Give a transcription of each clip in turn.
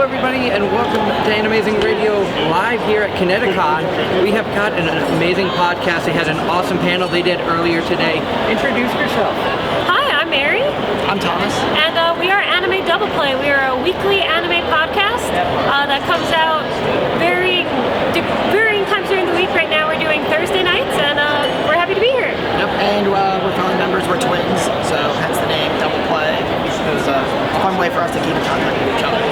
everybody, and welcome to Anime-zing Radio live here at Connecticon. We have got an amazing podcast. They had an awesome panel they did earlier today. Introduce yourself. Hi, I'm Mary. I'm Thomas. And we are Anime Doubleplay. We are a weekly anime podcast that comes out varying times during the week. Right now we're doing Thursday nights, and we're happy to be here. Yep. And we're family members. We're twins, so hence the name Doubleplay. It was a fun way for us to keep in contact with each other.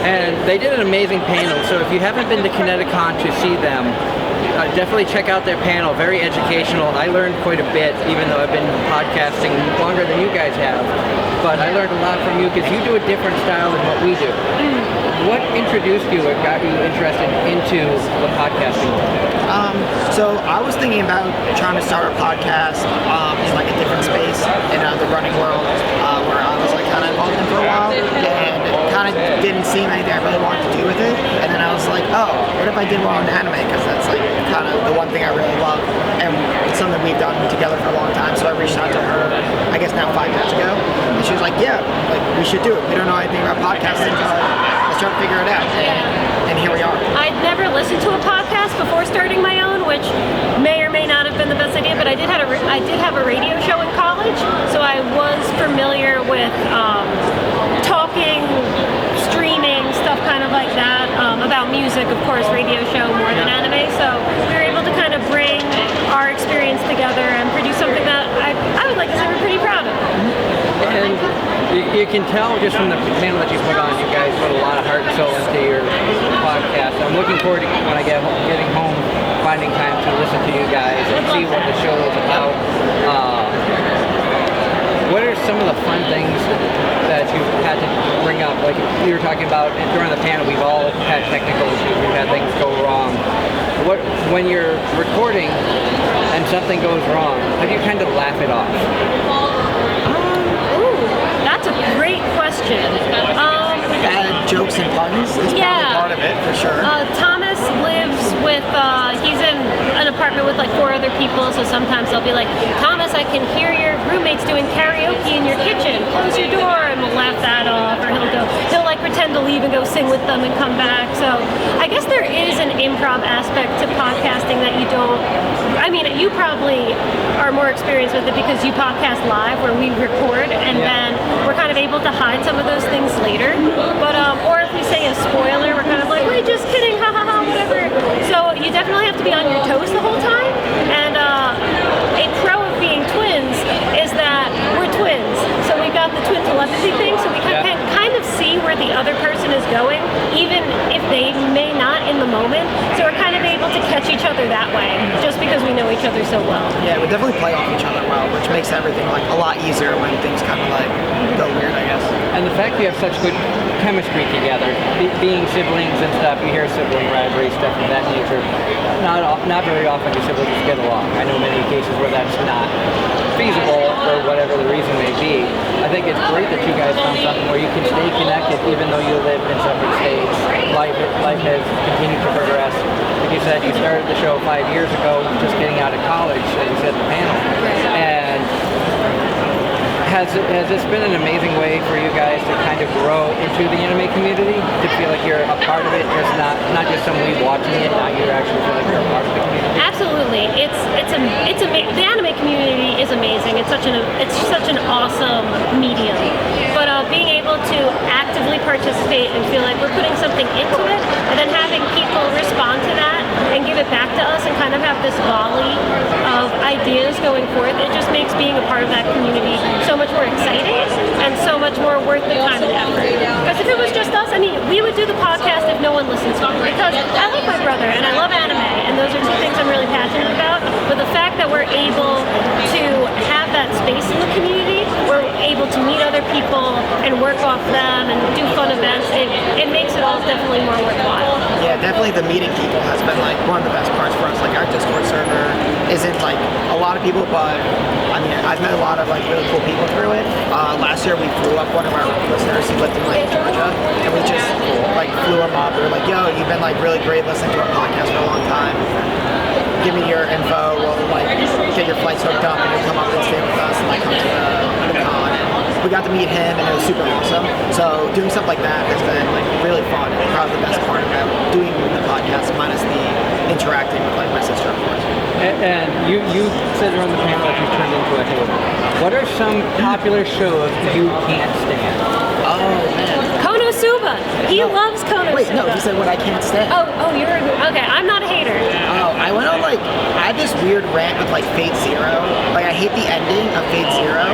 And they did an amazing panel, so if you haven't been to Connecticon to see them, definitely check out their panel. Very educational. I learned quite a bit, even though I've been podcasting longer than you guys have. But I learned a lot from you because you do a different style than what we do. What introduced you or got you interested into the podcasting world? So I was thinking about trying to start a podcast in like a different space in the running world, where I was like kind of involved in for a while, and it kind of didn't seem anything I really wanted to do with it. And then I was like, oh, what if I did more on anime? Because that's like kind of the one thing I really love, and it's something we've done together for a long time. So I reached out to her, I guess now 5 years ago, and she was like, yeah, like we should do it. We don't know anything about podcasting, so let's try to figure it out. And here we are. I'd never listened to a podcast before starting my own, which may or may not have been the best idea, but I did have a radio show in college, so I was familiar with talking, streaming, stuff kind of like that, about music, of course, radio show more than anime, so we were able to kind of bring our experience together and produce something that I would like to say we're pretty proud of. And you can tell just from the panel that you put on, you guys put a lot of heart and soul into your podcast. I'm looking forward to when I getting home, finding time to listen to you guys and see what the show is about. What are some of the fun things that you've had to bring up? Like you were talking about during the panel, we've all had technical issues, we've had things go wrong. When you're recording and something goes wrong, how do you kind of laugh it off? That's a great question. Bad jokes and puns is probably part of it, for sure. Thomas lives with, he's in an apartment with like 4 other people, so sometimes they'll be like, Thomas, I can hear your roommates doing karaoke in your kitchen. Close your door, and we'll laugh that off. Or he'll like pretend to leave and go sing with them and come back. So I guess there is an improv aspect to podcasting that you don't, I mean, you probably are more experienced with it because you podcast live where we record and then we're kind of able to hide some of those things later. But, or if we say a spoiler, we're kind of like, wait, just kidding, ha ha ha, whatever. So you definitely have to be on your toes the whole time. And a pro of being twins is that we're twins. So we've got the twin telepathy thing, so we can kind of see where the other person is going, even if they may not in the moment. So we're kind of able to catch each other that way, just because we know each other so well. Yeah, we definitely play off each other well, which makes everything like a lot easier when things kind of like go weird, I guess. And the fact you have such good chemistry together, being siblings and stuff, you hear sibling rivalry, stuff of that nature. Not very often do siblings get along. I know many cases where that's not feasible for whatever the reason may be. I think it's great that you guys found something where you can stay connected even though you live in separate states. Life has continued to progress. Like you said, you started the show 5 years ago, just getting out of college, as you said in the panel. And has this been an amazing way for you guys to kind of grow into the anime community? To feel like you're a part of it, just not just somebody watching it, now you actually feel like you're a part of the community? Absolutely. The anime community is amazing. It's such an awesome medium. But being able to actively participate and feel like we're putting something into it, and then having people respond to that and give it back to us and kind of have this volley of ideas going forth, it just makes being a part of that community so much more exciting and so much more worth the time and effort. Because if it was just us, I mean, we would do the podcast if no one listens to it. Because I love my brother and I love anime, and those are 2 things I'm really passionate about. But the fact that we're able to have that space in the community, we're able to meet other people and work off them and do fun events, it makes it all definitely more worthwhile. Yeah, definitely the meeting people has been like one of the best parts for us. Like our Discord server isn't like a lot of people, but I mean, I've met a lot of like really cool people through it. Last year we flew up one of our listeners. He lived in like Georgia, and we just like flew him up. We were like, yo, you've been like really great listening to our podcast for a long time. Give me your info. We'll like get your flights hooked up, and you'll come up and stay with us and like come to the con. And we got to meet him, and it was super awesome. So doing stuff like that has been like really fun, and probably the best part about doing the podcast, minus the interacting with like my sister, of course. And you said on the panel that you turned into a hater. What are some popular shows you can't stand? Oh man. Konosuba. He loves Konosuba. Wait, no, you said what I can't stand. Oh, you're okay. I'm not a hater. Oh, I went on like, I had this weird rant with like Fate Zero. Like I hate the ending of Fate Zero.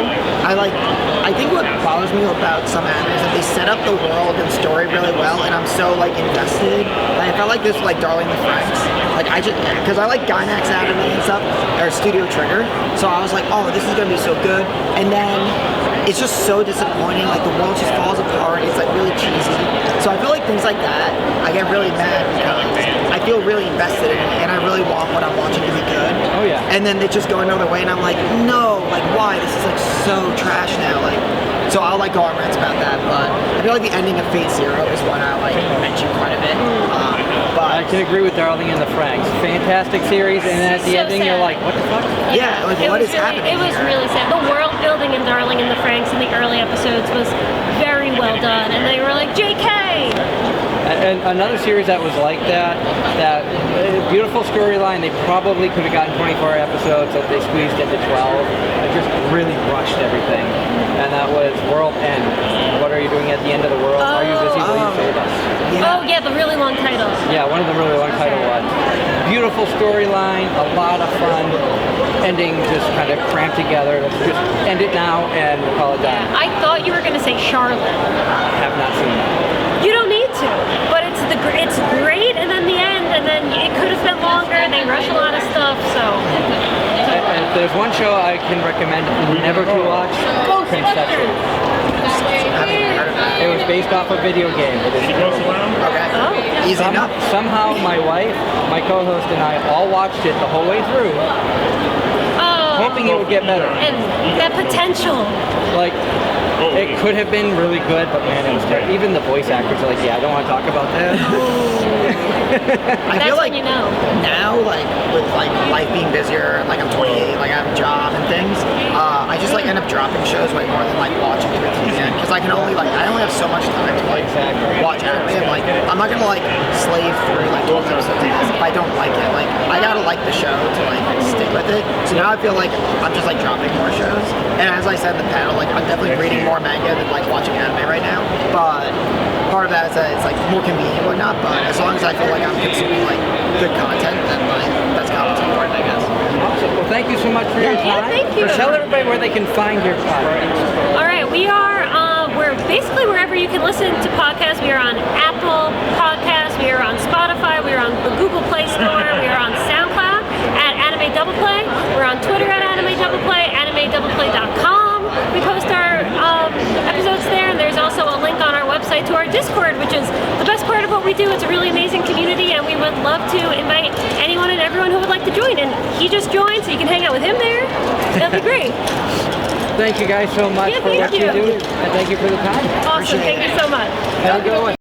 I think what bothers me about some anime is that they set up the world and story really well, and I'm so like invested. Like, I felt like this was like Darling in the Franxx. Like because I like Gainax anime and stuff, or Studio Trigger. So I was like, oh, this is gonna be so good. And then it's just so disappointing. Like the world just falls apart. It's like really cheesy. So I feel like things like that, I get really mad because I feel really invested in it, and I really want what I'm watching to be good. Oh yeah. And then they just go another way, and I'm like, no, like why? This is like so trash now. Like, so I'll like go on rants about that. But I feel like the ending of Fate Zero is one I like mention quite a bit. I can agree with Darling in the Franxx. Fantastic series, and then at the So ending, sad. you're like, what the fuck? Yeah, like what is happening? It was here? really sad. The world building in Darling in the Franxx in the early episodes was very well done, and they were like, JK! And another series that was like that beautiful storyline, they probably could have gotten 24 episodes that they squeezed into 12. It just really rushed everything. And that was World End. What are you doing at the end of the world? Are you busy? Will you save us? Yeah. Oh yeah, the really long title. Yeah, one of the really long title ones. Beautiful storyline, a lot of fun. Ending just kind of cramped together. Let's just end it now and we'll call it done. I thought you were gonna say Charlotte. I have not seen that. You don't need to, but it's great, and then the end, and then it could have been longer. They rush a lot of stuff, so. And if there's one show I can recommend never to watch, Princeception. It was based off a video game. It is Okay. Oh. Easy enough. Somehow my wife, my co-host, and I all watched it the whole way through, hoping it would get better. And that potential. Like, it could have been really good, but man, it was terrible. Even the voice actors are like, yeah, I don't want to talk about that. I That's feel like when you know. now, like with like life being busier, like I'm 28, like I have a job and things, I just like end up dropping shows way more than like watching it to the end, because I only have so much time to like watch anime. And, like I'm not gonna like slave through like 12 episodes of this if I don't like it. Like I gotta like the show to like stick with it. So now I feel like I'm just like dropping more shows. And as I said in the panel, like I'm definitely reading more manga than like watching anime right now. But part of that is that it's like more convenient and whatnot. But as long as I feel like I'm consuming like good content, then like that's kind of what's important, I guess. Awesome. Well, thank you so much for your Yeah, time. thank you. Tell everybody where they can find your podcast. All right, we're basically wherever you can listen to podcasts. We are on Apple Podcasts, we are on Spotify, we are on the Google Play Store, we are on SoundCloud at Anime Doubleplay. We're on Twitter at Anime Doubleplay, AnimeDoubleplay.com. We post our episodes there, and there's also a link on our website to our Discord, which is the best part of what we do. It's a really amazing community, and we would love to invite anyone and everyone who would like to join. And he just joined, so you can hang out with him there. That'd be great. Thank you guys so much Yeah, for what thank you you. do, and thank you for the time. Awesome. Thank you so much. Have a good one.